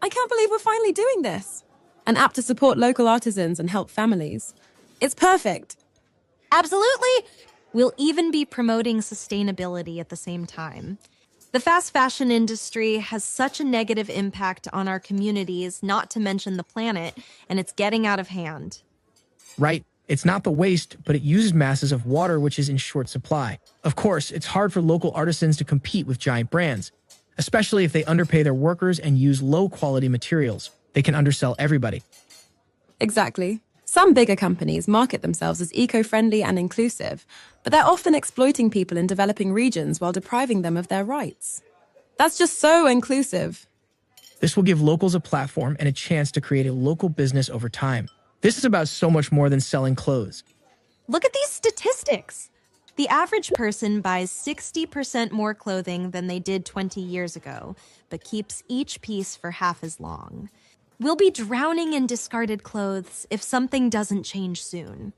I can't believe we're finally doing this. An app to support local artisans and help families. It's perfect. Absolutely! We'll even be promoting sustainability at the same time. The fast fashion industry has such a negative impact on our communities, not to mention the planet, and it's getting out of hand. Right. It's not the waste, but it uses masses of water which is in short supply. Of course, it's hard for local artisans to compete with giant brands, especially if they underpay their workers and use low-quality materials. They can undersell everybody. Exactly. Some bigger companies market themselves as eco-friendly and inclusive, but they're often exploiting people in developing regions while depriving them of their rights. That's just so inclusive. This will give locals a platform and a chance to create a local business over time. This is about so much more than selling clothes. Look at these statistics. The average person buys 60% more clothing than they did 20 years ago, but keeps each piece for half as long. We'll be drowning in discarded clothes if something doesn't change soon.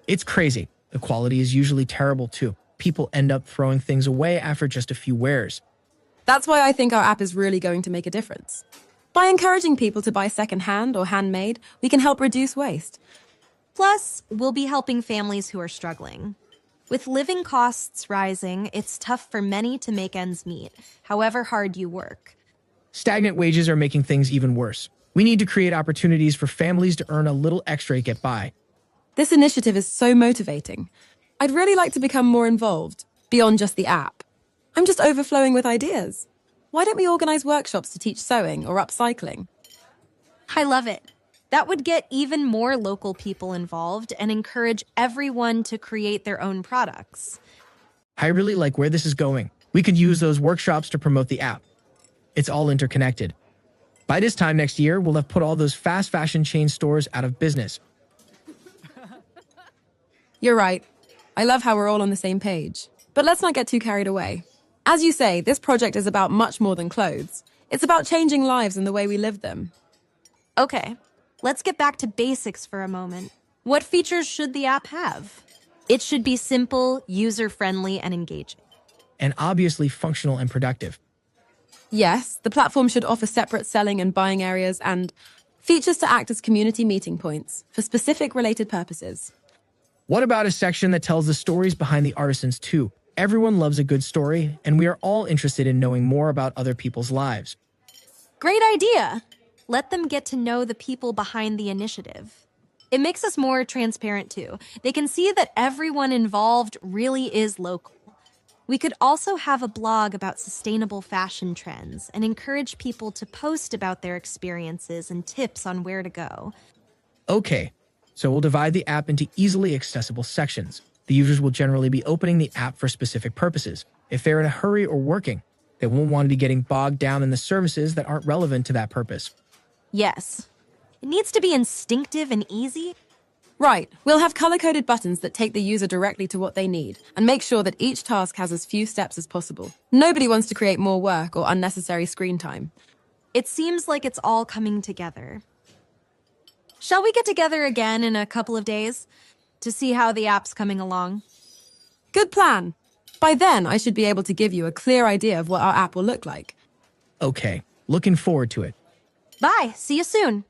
It's crazy. The quality is usually terrible too. People end up throwing things away after just a few wears. That's why I think our app is really going to make a difference. By encouraging people to buy secondhand or handmade, we can help reduce waste. Plus, we'll be helping families who are struggling. With living costs rising, it's tough for many to make ends meet, however hard you work. Stagnant wages are making things even worse. We need to create opportunities for families to earn a little extra to get by. This initiative is so motivating. I'd really like to become more involved, beyond just the app. I'm just overflowing with ideas. Why don't we organize workshops to teach sewing or upcycling? I love it. That would get even more local people involved and encourage everyone to create their own products. I really like where this is going. We could use those workshops to promote the app. It's all interconnected. By this time next year, we'll have put all those fast fashion chain stores out of business. You're right. I love how we're all on the same page. But let's not get too carried away. As you say, this project is about much more than clothes. It's about changing lives and the way we live them. Okay, let's get back to basics for a moment. What features should the app have? It should be simple, user-friendly, and engaging. And obviously functional and productive. Yes, the platform should offer separate selling and buying areas and features to act as community meeting points for specific related purposes. What about a section that tells the stories behind the artisans too? Everyone loves a good story, and we are all interested in knowing more about other people's lives. Great idea! Let them get to know the people behind the initiative. It makes us more transparent too. They can see that everyone involved really is local. We could also have a blog about sustainable fashion trends and encourage people to post about their experiences and tips on where to go. Okay, so we'll divide the app into easily accessible sections. The users will generally be opening the app for specific purposes. If they're in a hurry or working, they won't want to be getting bogged down in the services that aren't relevant to that purpose. Yes. It needs to be instinctive and easy. Right, we'll have color-coded buttons that take the user directly to what they need and make sure that each task has as few steps as possible. Nobody wants to create more work or unnecessary screen time. It seems like it's all coming together. Shall we get together again in a couple of days to see how the app's coming along? Good plan. By then, I should be able to give you a clear idea of what our app will look like. Okay, looking forward to it. Bye, see you soon.